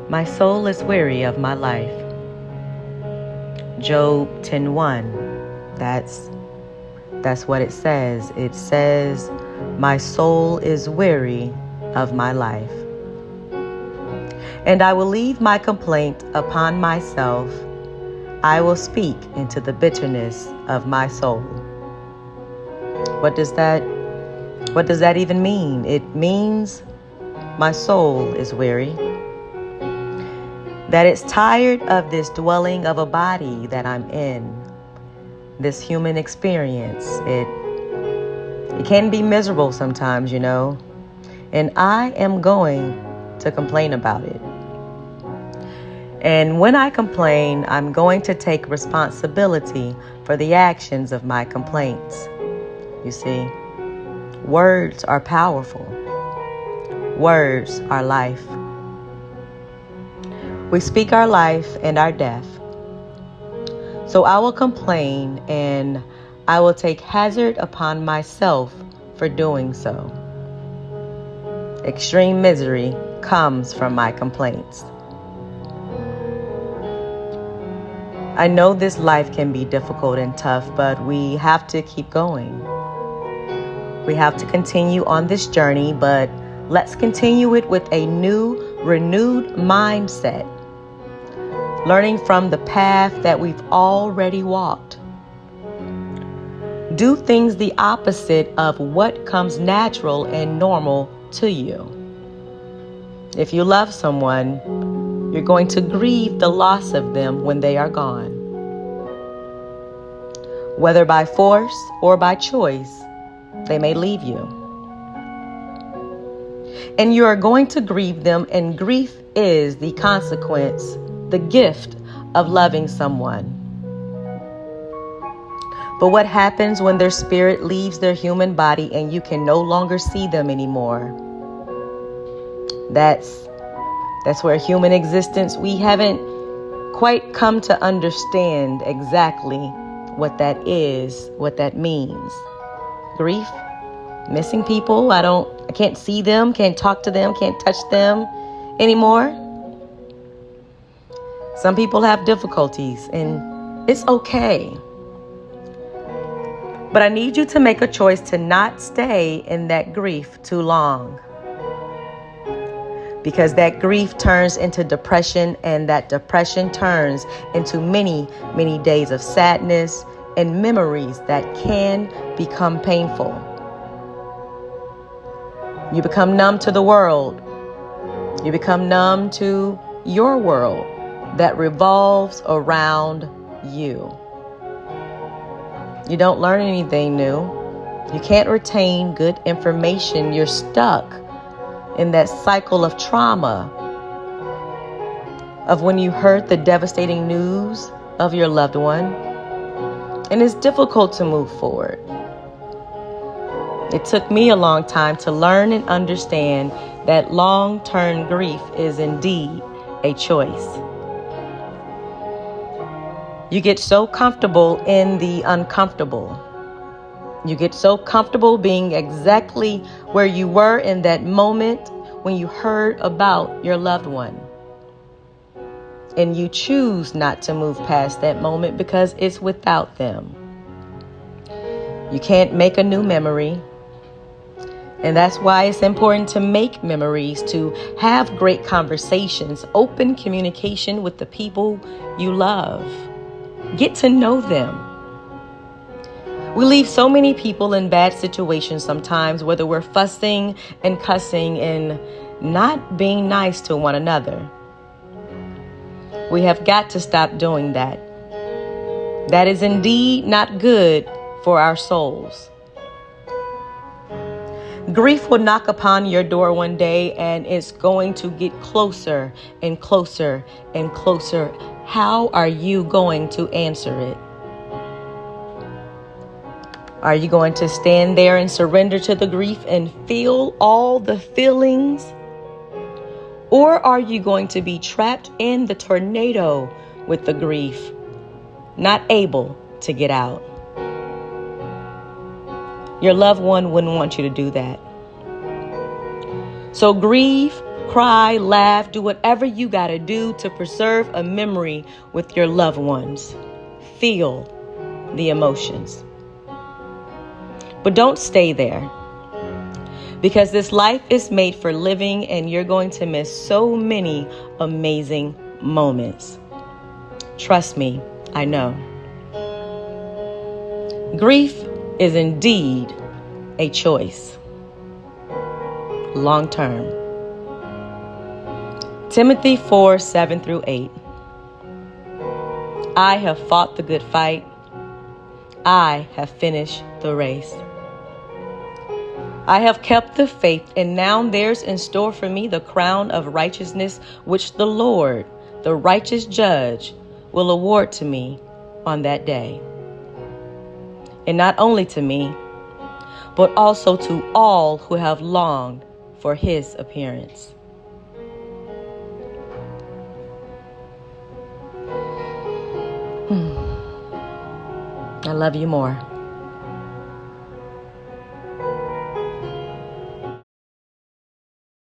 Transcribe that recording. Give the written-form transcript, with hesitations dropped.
My soul is weary of my life. Job 10:1. That's what it says. It says, my soul is weary of my life. And I will leave my complaint upon myself. I will speak into the bitterness of my soul. What does that even mean? It means my soul is weary. That it's tired of this dwelling of a body that I'm in. This human experience. It can be miserable sometimes, and I am going to complain about it. And when I complain, I'm going to take responsibility for the actions of my complaints. You see, words are powerful. Words are life. We speak our life and our death. So I will complain and I will take hazard upon myself for doing so. Extreme misery comes from my complaints. I know this life can be difficult and tough, but we have to keep going. We have to continue on this journey, but let's continue it with a new, renewed mindset. Learning from the path that we've already walked. Do things the opposite of what comes natural and normal to you. If you love someone, you're going to grieve the loss of them when they are gone. Whether by force or by choice, they may leave you. And you are going to grieve them, and grief is the consequence, the gift of loving someone. But what happens when their spirit leaves their human body and you can no longer see them anymore? That's where human existence, we haven't quite come to understand exactly what that is, what that means. Grief, missing people, I can't see them, can't talk to them, can't touch them anymore. Some people have difficulties, and it's okay. But I need you to make a choice to not stay in that grief too long. Because that grief turns into depression, and that depression turns into many, many days of sadness and memories that can become painful. You become numb to the world. You become numb to your world that revolves around you. You don't learn anything new. You can't retain good information. You're stuck in that cycle of trauma of when you heard the devastating news of your loved one. And it's difficult to move forward. It took me a long time to learn and understand that long-term grief is indeed a choice. You get so comfortable in the uncomfortable. You get so comfortable being exactly where you were in that moment when you heard about your loved one. And you choose not to move past that moment because it's without them. You can't make a new memory. And that's why it's important to make memories, to have great conversations, open communication with the people you love. Get to know them. We leave so many people in bad situations sometimes, whether we're fussing and cussing and not being nice to one another. We have got to stop doing that. That is indeed not good for our souls. Grief will knock upon your door one day, and it's going to get closer and closer and closer. How are you going to answer it? Are you going to stand there and surrender to the grief and feel all the feelings? Or are you going to be trapped in the tornado with the grief, not able to get out? Your loved one wouldn't want you to do that. So grieve Cry, laugh, do whatever you got to do to preserve a memory with your loved ones. Feel the emotions. But don't stay there, because this life is made for living and you're going to miss so many amazing moments. Trust me, I know. Grief is indeed a choice. Long term. Timothy 4:7-8. I have fought the good fight. I have finished the race. I have kept the faith, and now there's in store for me the crown of righteousness, which the Lord, the righteous judge, will award to me on that day. And not only to me, but also to all who have longed for his appearance. I love you more.